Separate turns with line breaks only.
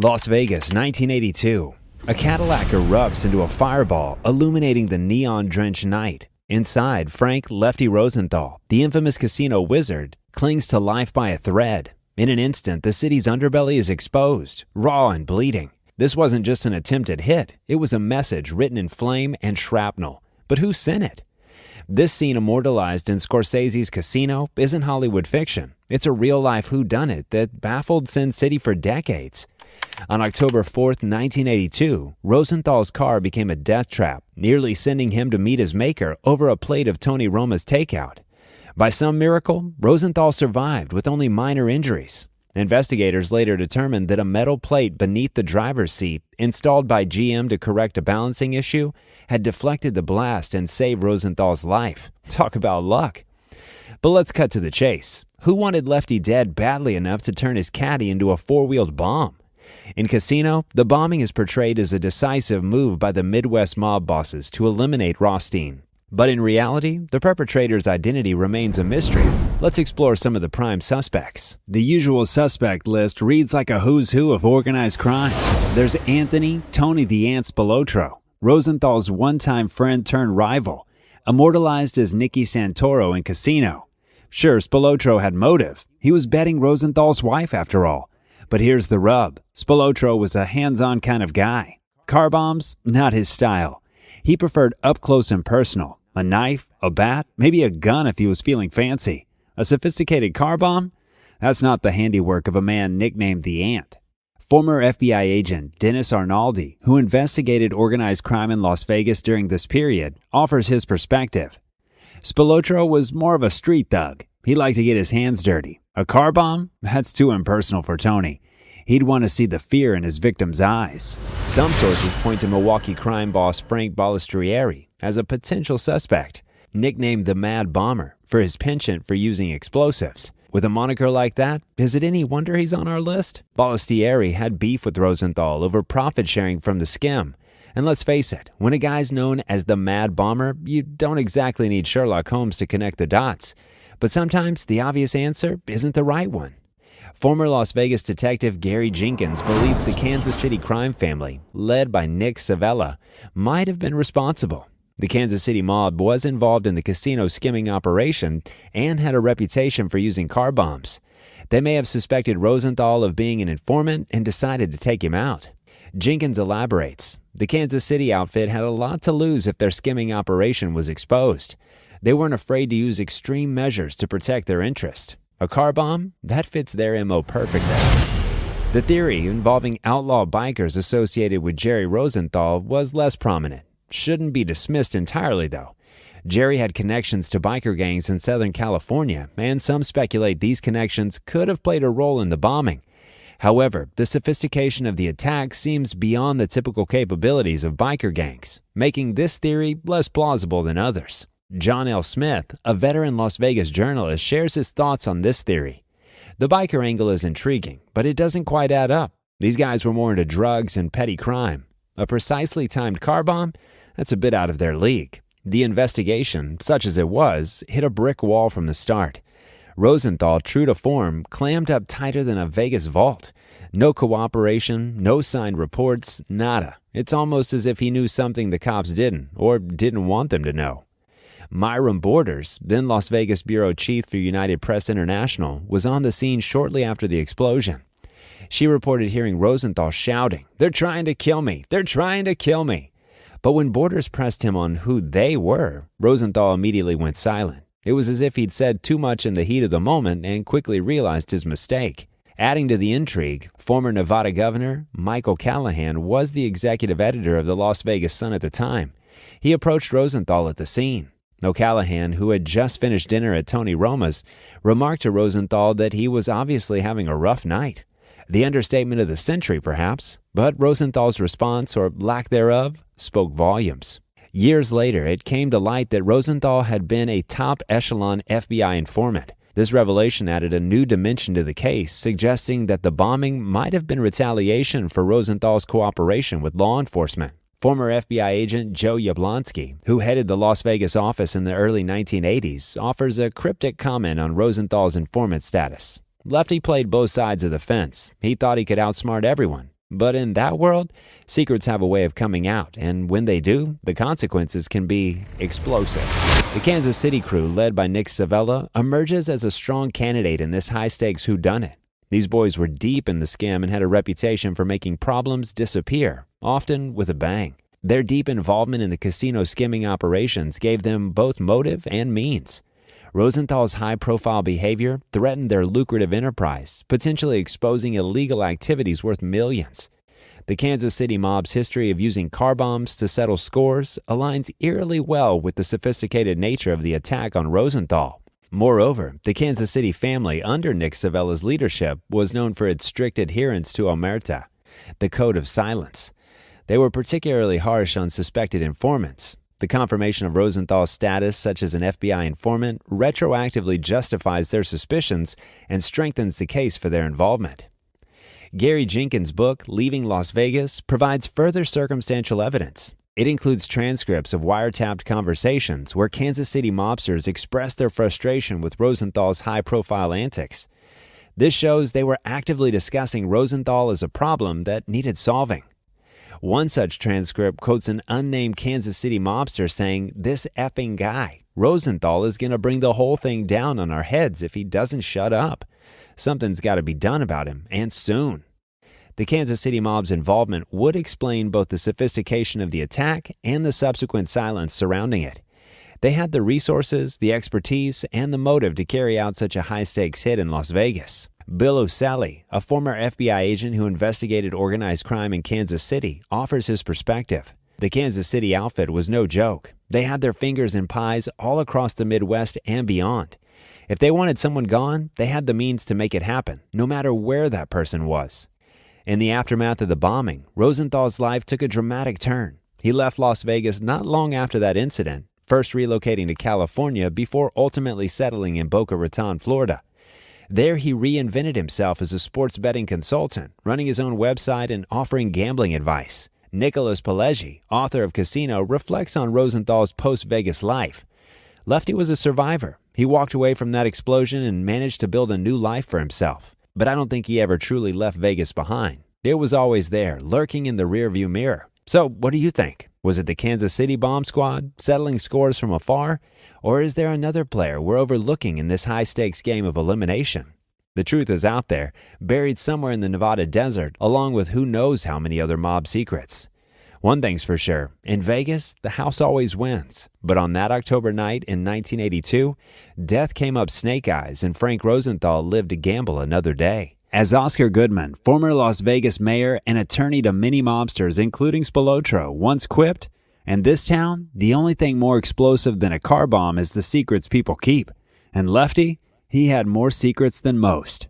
Las Vegas, 1982. A Cadillac erupts into a fireball, illuminating the neon-drenched night. Inside, Frank Lefty Rosenthal, the infamous casino wizard, clings to life by a thread. In an instant, the city's underbelly is exposed, raw and bleeding. This wasn't just an attempted hit. It was a message written in flame and shrapnel. But who sent it? This scene, immortalized in Scorsese's Casino, isn't Hollywood fiction. It's a real-life whodunit that baffled Sin City for decades. On October 4th, 1982, Rosenthal's car became a death trap, nearly sending him to meet his maker over a plate of Tony Roma's takeout. By some miracle, Rosenthal survived with only minor injuries. Investigators later determined that a metal plate beneath the driver's seat, installed by GM to correct a balancing issue, had deflected the blast and saved Rosenthal's life. Talk about luck. But let's cut to the chase. Who wanted Lefty dead badly enough to turn his caddy into a four-wheeled bomb? In Casino, the bombing is portrayed as a decisive move by the Midwest mob bosses to eliminate Rothstein. But in reality, the perpetrator's identity remains a mystery. Let's explore some of the prime suspects. The usual suspect list reads like a who's who of organized crime. There's Anthony "Tony the Ant" Spilotro, Rosenthal's one-time friend turned rival, immortalized as Nicky Santoro in Casino. Sure, Spilotro had motive. He was betting Rosenthal's wife after all. But here's the rub. Spilotro was a hands-on kind of guy. Car bombs, not his style. He preferred up close and personal. A knife, a bat, maybe a gun if he was feeling fancy. A sophisticated car bomb? That's not the handiwork of a man nicknamed the Ant. Former FBI agent Dennis Arnaldi, who investigated organized crime in Las Vegas during this period, offers his perspective. Spilotro was more of a street thug. He liked to get his hands dirty. A car bomb? That's too impersonal for Tony. He'd want to see the fear in his victim's eyes. Some sources point to Milwaukee crime boss Frank Balistrieri as a potential suspect, nicknamed the Mad Bomber for his penchant for using explosives. With a moniker like that, is it any wonder he's on our list? Balistrieri had beef with Rosenthal over profit sharing from the skim. And let's face it, when a guy's known as the Mad Bomber, you don't exactly need Sherlock Holmes to connect the dots. But sometimes the obvious answer isn't the right one. Former Las Vegas detective Gary Jenkins believes the Kansas City crime family, led by Nick Savella, might have been responsible. The Kansas City mob was involved in the casino skimming operation and had a reputation for using car bombs. They may have suspected Rosenthal of being an informant and decided to take him out. Jenkins elaborates, the Kansas City outfit had a lot to lose if their skimming operation was exposed. They weren't afraid to use extreme measures to protect their interest. A car bomb? That fits their MO perfectly. The theory involving outlaw bikers associated with Jerry Rosenthal was less prominent. Shouldn't be dismissed entirely, though. Jerry had connections to biker gangs in Southern California, and some speculate these connections could have played a role in the bombing. However, the sophistication of the attack seems beyond the typical capabilities of biker gangs, making this theory less plausible than others. John L. Smith, a veteran Las Vegas journalist, shares his thoughts on this theory. The biker angle is intriguing, but it doesn't quite add up. These guys were more into drugs and petty crime. A precisely timed car bomb? That's a bit out of their league. The investigation, such as it was, hit a brick wall from the start. Rosenthal, true to form, clammed up tighter than a Vegas vault. No cooperation, no signed reports, nada. It's almost as if he knew something the cops didn't, or didn't want them to know. Myron Borders, then Las Vegas bureau chief for United Press International, was on the scene shortly after the explosion. She reported hearing Rosenthal shouting, "They're trying to kill me! They're trying to kill me!" But when Borders pressed him on who they were, Rosenthal immediately went silent. It was as if he'd said too much in the heat of the moment and quickly realized his mistake. Adding to the intrigue, former Nevada Governor Michael Callahan was the executive editor of the Las Vegas Sun at the time. He approached Rosenthal at the scene. O'Callahan, who had just finished dinner at Tony Roma's, remarked to Rosenthal that he was obviously having a rough night. The understatement of the century, perhaps, but Rosenthal's response, or lack thereof, spoke volumes. Years later, it came to light that Rosenthal had been a top-echelon FBI informant. This revelation added a new dimension to the case, suggesting that the bombing might have been retaliation for Rosenthal's cooperation with law enforcement. Former FBI agent Joe Yablonsky, who headed the Las Vegas office in the early 1980s, offers a cryptic comment on Rosenthal's informant status. Lefty played both sides of the fence. He thought he could outsmart everyone. But in that world, secrets have a way of coming out, and when they do, the consequences can be explosive. The Kansas City crew, led by Nick Savella, emerges as a strong candidate in this high-stakes whodunit. These boys were deep in the scam and had a reputation for making problems disappear, often with a bang. Their deep involvement in the casino skimming operations gave them both motive and means. Rosenthal's high-profile behavior threatened their lucrative enterprise, potentially exposing illegal activities worth millions. The Kansas City mob's history of using car bombs to settle scores aligns eerily well with the sophisticated nature of the attack on Rosenthal. Moreover, the Kansas City family under Nick Savella's leadership was known for its strict adherence to Omerta, the code of silence. They were particularly harsh on suspected informants. The confirmation of Rosenthal's status, such as an FBI informant, retroactively justifies their suspicions and strengthens the case for their involvement. Gary Jenkins' book, Leaving Las Vegas, provides further circumstantial evidence. It includes transcripts of wiretapped conversations where Kansas City mobsters expressed their frustration with Rosenthal's high-profile antics. This shows they were actively discussing Rosenthal as a problem that needed solving. One such transcript quotes an unnamed Kansas City mobster saying, "This effing guy, Rosenthal, is going to bring the whole thing down on our heads if he doesn't shut up. Something's got to be done about him, and soon." The Kansas City mob's involvement would explain both the sophistication of the attack and the subsequent silence surrounding it. They had the resources, the expertise, and the motive to carry out such a high-stakes hit in Las Vegas. Bill O'Sally, a former FBI agent who investigated organized crime in Kansas City, offers his perspective. The Kansas City outfit was no joke. They had their fingers in pies all across the Midwest and beyond. If they wanted someone gone, they had the means to make it happen, no matter where that person was. In the aftermath of the bombing, Rosenthal's life took a dramatic turn. He left Las Vegas not long after that incident, first relocating to California before ultimately settling in Boca Raton, Florida. There he reinvented himself as a sports betting consultant, running his own website and offering gambling advice. Nicholas Pileggi, author of Casino, reflects on Rosenthal's post-Vegas life. Lefty was a survivor. He walked away from that explosion and managed to build a new life for himself. But I don't think he ever truly left Vegas behind. It was always there, lurking in the rearview mirror. So what do you think? Was it the Kansas City bomb squad, settling scores from afar? Or is there another player we're overlooking in this high-stakes game of elimination? The truth is out there, buried somewhere in the Nevada desert, along with who knows how many other mob secrets. One thing's for sure, in Vegas, the house always wins. But on that October night in 1982, death came up snake eyes and Frank Rosenthal lived to gamble another day. As Oscar Goodman, former Las Vegas mayor and attorney to many mobsters, including Spilotro, once quipped, "In this town, the only thing more explosive than a car bomb is the secrets people keep." And Lefty, he had more secrets than most.